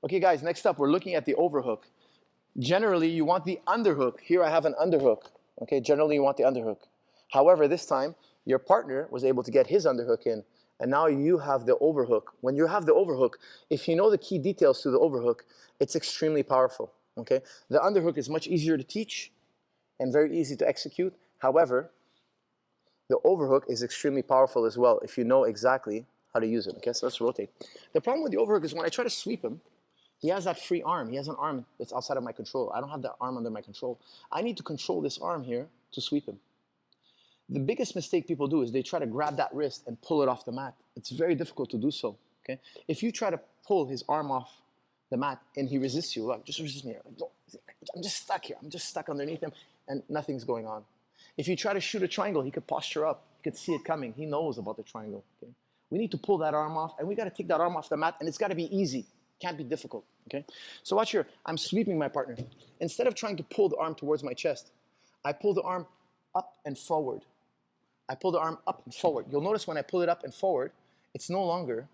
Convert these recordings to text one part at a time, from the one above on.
Okay, guys, next up, we're looking at the overhook. Generally, you want the underhook. Here I have an underhook. Okay, generally you want the underhook. However, this time, your partner was able to get his underhook in, and now you have the overhook. When you have the overhook, if you know the key details to the overhook, it's extremely powerful. Okay, the underhook is much easier to teach and very easy to execute. However, the overhook is extremely powerful as well if you know exactly how to use it. Okay, so let's rotate. The problem with the overhook is when I try to sweep him, he has that free arm. He has an arm that's outside of my control. I don't have that arm under my control. I need to control this arm here to sweep him. The biggest mistake people do is they try to grab that wrist and pull it off the mat. It's very difficult to do so. Okay, if you try to pull his arm off the mat and he resists you, like, just resist me here. Like, no, I'm just stuck here. I'm just stuck underneath him, and nothing's going on. If you try to shoot a triangle, he could posture up. He could see it coming. He knows about the triangle. Okay? We need to pull that arm off, and we got to take that arm off the mat, and it's got to be easy. Can't be difficult. Okay? So watch here. I'm sweeping my partner. Instead of trying to pull the arm towards my chest, I pull the arm up and forward. I pull the arm up and forward. You'll notice when I pull it up and forward, it's no longer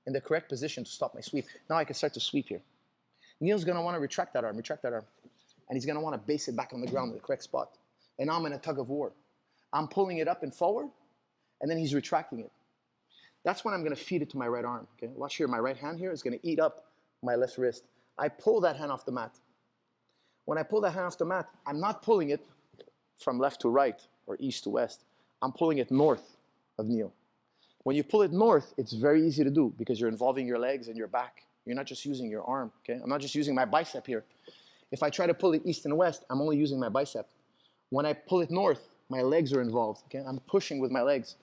in the correct position to stop my sweep. Now I can start to sweep here. Neil's going to want to retract that arm. And he's going to want to base it back on the ground in the correct spot. And now I'm in a tug of war. I'm pulling it up and forward, and then he's retracting it. That's when I'm going to feed it to my right arm. Okay? Watch here. My right hand here is going to eat up my left wrist. I pull that hand off the mat. When I pull that hand off the mat, I'm not pulling it from left to right or east to west. I'm pulling it north of Neil. When you pull it north, it's very easy to do because you're involving your legs and your back. You're not just using your arm. Okay? I'm not just using my bicep here. If I try to pull it east and west, I'm only using my bicep. When I pull it north, my legs are involved. Okay? I'm pushing with my legs.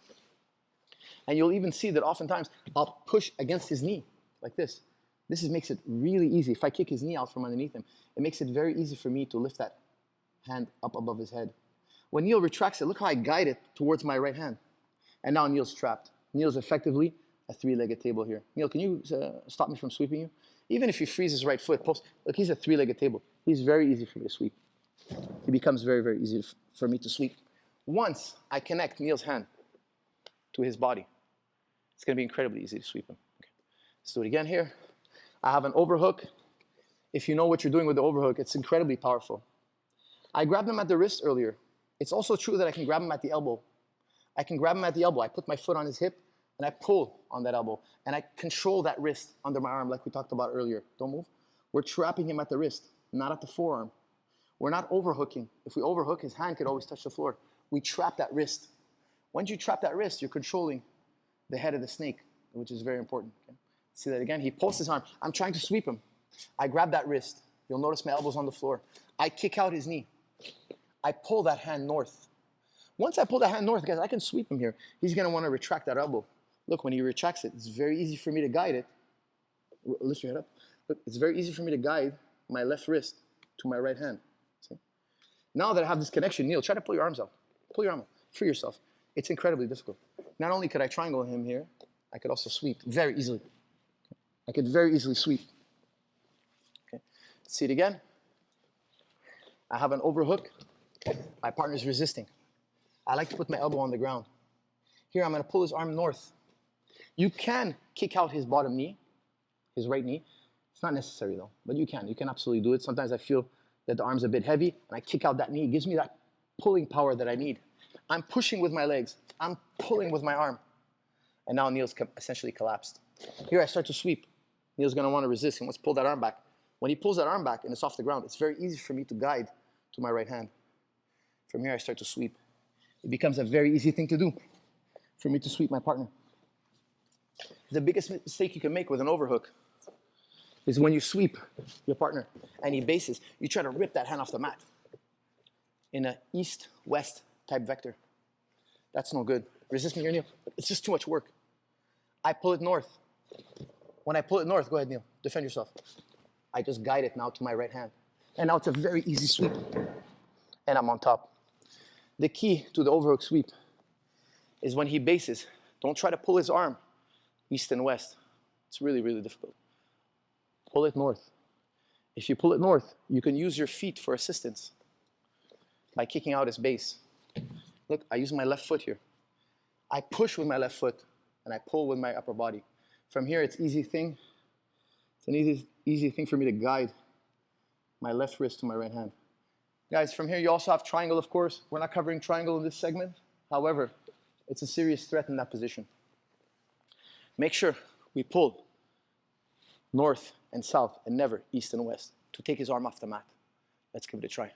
And you'll even see that oftentimes I'll push against his knee like this. This makes it really easy. If I kick his knee out from underneath him, it makes it very easy for me to lift that hand up above his head. When Neil retracts it, look how I guide it towards my right hand. And now Neil's trapped. Neil's effectively a three-legged table here. Neil, can you stop me from sweeping you? Even if he frees his right foot, look, he's a three-legged table. He's very easy for me to sweep. He becomes very, very easy for me to sweep. Once I connect Neil's hand to his body, it's going to be incredibly easy to sweep him. Okay. Let's do it again here. I have an overhook. If you know what you're doing with the overhook, it's incredibly powerful. I grabbed him at the wrist earlier. It's also true that I can grab him at the elbow. I can grab him at the elbow. I put my foot on his hip, and I pull on that elbow. And I control that wrist under my arm like we talked about earlier. Don't move. We're trapping him at the wrist, not at the forearm. We're not overhooking. If we overhook, his hand could always touch the floor. We trap that wrist. Once you trap that wrist, you're controlling the head of the snake, which is very important. Okay? See that again? He pulls his arm. I'm trying to sweep him. I grab that wrist. You'll notice my elbow's on the floor. I kick out his knee. I pull that hand north. Once I pull that hand north, guys, I can sweep him here. He's going to want to retract that elbow. Look, when he retracts it, it's very easy for me to guide it. Lift your head up. Look, it's very easy for me to guide my left wrist to my right hand. See? Now that I have this connection, Neil, try to pull your arms out. Pull your arm out. Free yourself. It's incredibly difficult. Not only could I triangle him here, I could also sweep very easily. I could very easily sweep. Okay. See it again. I have an overhook. My partner's resisting. I like to put my elbow on the ground. Here, I'm going to pull his arm north. You can kick out his bottom knee, his right knee. It's not necessary, though, but you can. You can absolutely do it. Sometimes I feel that the arm's a bit heavy, and I kick out that knee. It gives me that pulling power that I need. I'm pushing with my legs. I'm pulling with my arm. And now Neil's essentially collapsed. Here, I start to sweep. Neil's going to want to resist. He wants to pull that arm back. When he pulls that arm back and it's off the ground, it's very easy for me to guide to my right hand. From here, I start to sweep. It becomes a very easy thing to do for me to sweep my partner. The biggest mistake you can make with an overhook is when you sweep your partner and he bases, you try to rip that hand off the mat in an east-west type vector. That's no good. Resist me here, Neil. It's just too much work. I pull it north. When I pull it north, go ahead, Neil. Defend yourself. I just guide it now to my right hand. And now it's a very easy sweep. And I'm on top. The key to the overhook sweep is when he bases, don't try to pull his arm east and west. It's really, really difficult. Pull it north. If you pull it north, you can use your feet for assistance by kicking out his base. Look, I use my left foot here. I push with my left foot and I pull with my upper body. From here, it's an easy thing. It's an easy thing for me to guide my left wrist to my right hand. Guys, from here you also have triangle, of course. We're not covering triangle in this segment. However, it's a serious threat in that position. Make sure we pull north and south and never east and west to take his arm off the mat. Let's give it a try.